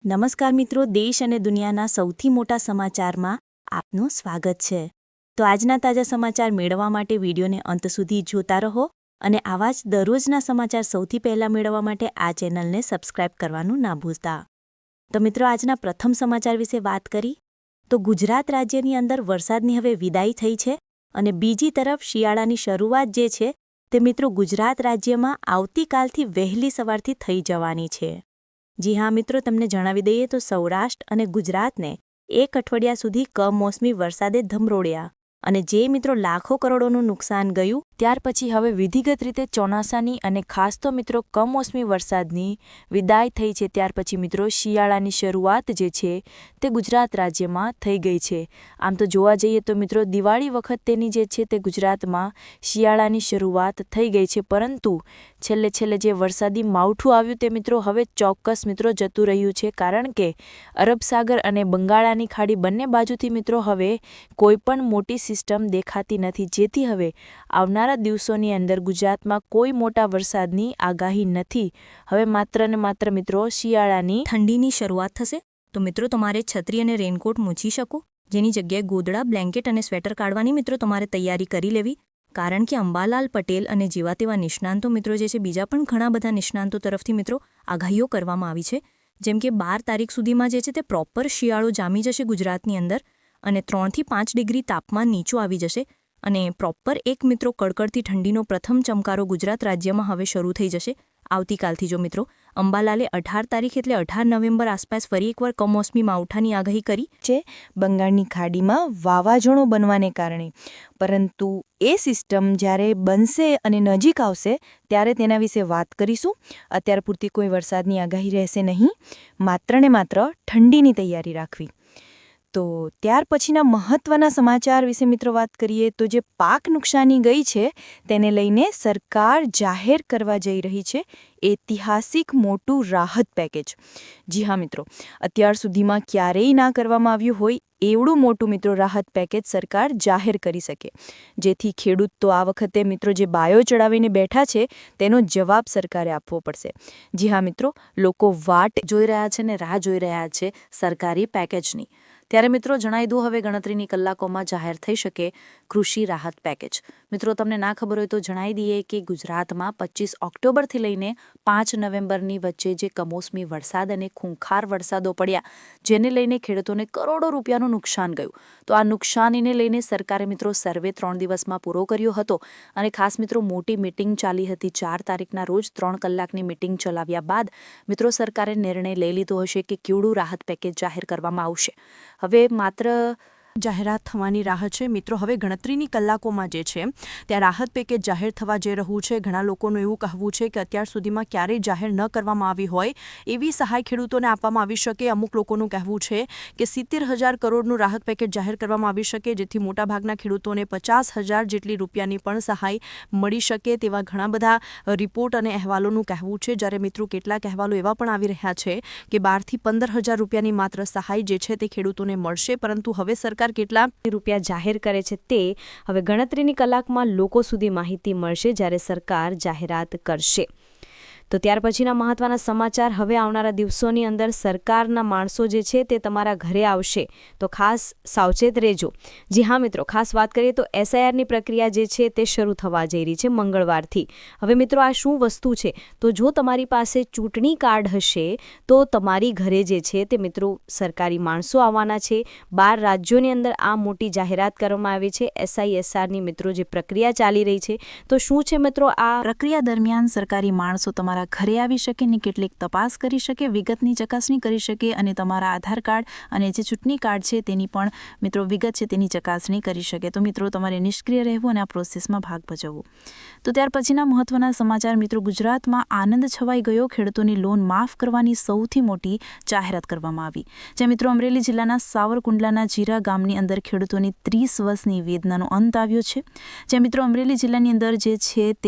નમસ્કાર મિત્રો, દેશ અને દુનિયાના સૌથી મોટા સમાચારમાં આપનું સ્વાગત છે। તો આજના તાજા સમાચાર મેળવવા માટે વિડીયોને અંત સુધી જોતા રહો અને આવા જ દરરોજના સમાચાર સૌથી પહેલાં મેળવવા માટે આ ચેનલને સબસ્ક્રાઇબ કરવાનું ના ભૂલતા। તો મિત્રો, આજના પ્રથમ સમાચાર વિશે વાત કરી તો ગુજરાત રાજ્યની અંદર વરસાદની હવે વિદાય થઈ છે અને બીજી તરફ શિયાળાની શરૂઆત જે છે તે મિત્રો ગુજરાત રાજ્યમાં આવતીકાલથી વહેલી સવારથી થઈ જવાની છે। જી હા મિત્રો, તમને જણાવી દઈએ તો સૌરાષ્ટ્ર અને ગુજરાતને એક અઠવાડિયા સુધી કમોસમી વરસાદે ધમરોળ્યા અને જે મિત્રો લાખો કરોડોનું નુકસાન ગયું, ત્યાર પછી હવે વિધિગત રીતે ચોમાસાની અને ખાસ તો મિત્રો કમોસમી વરસાદની વિદાય થઈ છે। ત્યાર પછી મિત્રો શિયાળાની શરૂઆત જે છે તે ગુજરાત રાજ્યમાં થઈ ગઈ છે। આમ તો જોવા જઈએ તો મિત્રો દિવાળી વખત તેની જે છે તે ગુજરાતમાં શિયાળાની શરૂઆત થઈ ગઈ છે, પરંતુ છેલ્લે જે વરસાદી માવઠું આવ્યું તે મિત્રો હવે ચોક્કસ મિત્રો જતું રહ્યું છે, કારણ કે અરબ સાગર અને બંગાળાની ખાડી બંને બાજુથી મિત્રો હવે કોઈપણ મોટી સિસ્ટમ દેખાતી નથી, જેથી હવે આવનારા દિવસોની અંદર ગુજરાતમાં કોઈ મોટા વરસાદની આગાહી નથી। હવે માત્ર ને માત્ર મિત્રો શિયાળાની ઠંડીની શરૂઆત થશે, તો મિત્રો તમારે છત્રી અને રેનકોટ મૂછી શકો, જેની જગ્યાએ ગોદડા, બ્લેન્કેટ અને સ્વેટર કાઢવાની મિત્રો તમારે તૈયારી કરી લેવી, કારણ કે અંબાલાલ પટેલ અને જેવા તેવા નિષ્ણાંતો મિત્રો જે છે, બીજા પણ ઘણા બધા નિષ્ણાંતો તરફથી મિત્રો આગાહીઓ કરવામાં આવી છે, જેમ કે 12 તારીખ સુધીમાં જે છે તે પ્રોપર શિયાળો જામી જશે ગુજરાતની અંદર અને 3 થી 5 ડિગ્રી તાપમાન નીચું આવી જશે અને પ્રોપર એક મિત્રો કડકડતી ઠંડીનો પ્રથમ ચમકારો ગુજરાત રાજ્યમાં હવે શરૂ થઈ જશે આવતીકાલથી। જો મિત્રો અંબાલાલે 18 તારીખ એટલે 18 નવેમ્બર આસપાસ ફરી એકવાર કમોસમી માવઠાની આગાહી કરી છે બંગાળની ખાડીમાં વાવાઝોડું બનવાને કારણે, પરંતુ એ સિસ્ટમ જ્યારે બનશે અને નજીક આવશે ત્યારે તેના વિશે વાત કરીશું। અત્યાર પૂરતી કોઈ વરસાદની આગાહી રહેશે નહીં, માત્ર ને માત્ર ઠંડીની તૈયારી રાખવી। તો ત્યાર પછીના મહત્વના સમાચાર વિશે મિત્રો વાત કરીએ તો જે પાક નુકસાની ગઈ છે તેને લઈને સરકાર જાહેર કરવા જઈ રહી છે ઐતિહાસિક મોટું રાહત પેકેજ। જી હા મિત્રો, અત્યાર સુધીમાં ક્યારેય ના કરવામાં આવ્યું હોય એવડું મોટું મિત્રો રાહત પેકેજ સરકાર જાહેર કરી શકે, જેથી ખેડૂત તો આ વખતે મિત્રો જે બાયો ચડાવીને બેઠા છે તેનો જવાબ સરકારે આપવો પડશે। જી હા મિત્રો, લોકો વાટ જોઈ રહ્યા છે ને રાહ જોઈ રહ્યા છે સરકારી પેકેજની। ત્યારે મિત્રો જણાવી દઉં, હવે ગણતરીની કલાકોમાં જાહેર થઈ શકે કૃષિ રાહત પેકેજ। મિત્રો તમને ના ખબર હોય તો જણાવી દઈએ કે ગુજરાતમાં 25 ઓક્ટોબરથી લઈને 5 નવેમ્બરની વચ્ચે જે કમોસમી વરસાદ અને ખૂંખાર વરસાદો પડ્યા, જેને લઈને ખેડૂતોને કરોડો રૂપિયાનું નુકસાન ગયું, તો આ નુકસાનીને લઈને સરકારે મિત્રો સર્વે 3 દિવસમાં પૂરો કર્યો હતો અને ખાસ મિત્રો મોટી મિટિંગ ચાલી હતી 4 તારીખના રોજ। 3 કલાકની મિટિંગ ચલાવ્યા બાદ મિત્રો સરકારે નિર્ણય લઈ લીધો હશે કે કેવડું રાહત પેકેજ જાહેર કરવામાં આવશે। હવે માત્ર જાહેરાત થવાની રાહ છે મિત્રો, હવે ગણતરીની કલાકોમાં જે છે ત્યાં રાહત પેકેજ જાહેર થવા જઈ રહ્યું છે। ઘણા લોકોનું એવું કહેવું છે કે અત્યાર સુધીમાં ક્યારેય જાહેર ન કરવામાં આવી હોય એવી સહાય ખેડૂતોને આપવામાં આવી શકે। અમુક લોકોનું કહેવું છે કે 70,000 કરોડનું રાહત પેકેજ જાહેર કરવામાં આવી શકે, જેથી મોટાભાગના ખેડૂતોને 50,000 જેટલી રૂપિયાની પણ સહાય મળી શકે, તેવા ઘણા બધા રિપોર્ટ અને અહેવાલોનું કહેવું છે। જ્યારે મિત્રો કેટલાક અહેવાલો એવા પણ આવી રહ્યા છે કે 12,000 થી 15,000 રૂપિયાની માત્ર સહાય જે છે તે ખેડૂતોને મળશે, પરંતુ હવે સરકાર કેટલા રૂપિયા જાહેર કરે છે તે હવે ગણતરીની કલાકમાં લોકો સુધી માહિતી મળશે જ્યારે સરકાર જાહેરાત કરશે। તો ત્યાર પછીના મહત્વના સમાચાર, હવે આવનારા દિવસોની અંદર સરકારના માણસો જે છે તે તમારા ઘરે આવશે, તો ખાસ સાવચેત રહેજો। જી હા મિત્રો, ખાસ વાત કરીએ તો SIRની પ્રક્રિયા જે છે તે શરૂ થવા જઈ રહી છે મંગળવારથી। હવે મિત્રો આ શું વસ્તુ છે, તો જો તમારી પાસે ચૂંટણી કાર્ડ હશે તો તમારી ઘરે જે છે તે મિત્રો સરકારી માણસો આવવાના છે। 12 રાજ્યોની અંદર આ મોટી જાહેરાત કરવામાં આવી છે SISRની મિત્રો જે પ્રક્રિયા ચાલી રહી છે। તો શું છે મિત્રો આ પ્રક્રિયા દરમિયાન સરકારી માણસો તમારા ઘરે આવી શકે ને કેટલીક તપાસ કરી શકે, વિગતની ચકાસણી કરી શકે અને તમારા આધાર કાર્ડ અને જે ચૂંટણી કાર્ડ છે તેની પણ મિત્રો વિગત છે તેની ચકાસણી કરી શકે। તો મિત્રો તમારે નિષ્ક્રિય રહેવું અને આ પ્રોસેસમાં ભાગ ભજવવો। તો ત્યાર પછીના મહત્વના સમાચાર મિત્રો, ગુજરાતમાં આનંદ છવાઈ ગયો, ખેડૂતોની લોન માફ કરવાની સૌથી મોટી જાહેરાત કરવામાં આવી। જ્યાં મિત્રો અમરેલી જિલ્લાના સાવરકુંડલાના જીરા ગામની અંદર ખેડૂતોની 30 વર્ષની વેદનાનો અંત આવ્યો છે। જ્યાં મિત્રો અમરેલી જિલ્લાની અંદર જે છે તે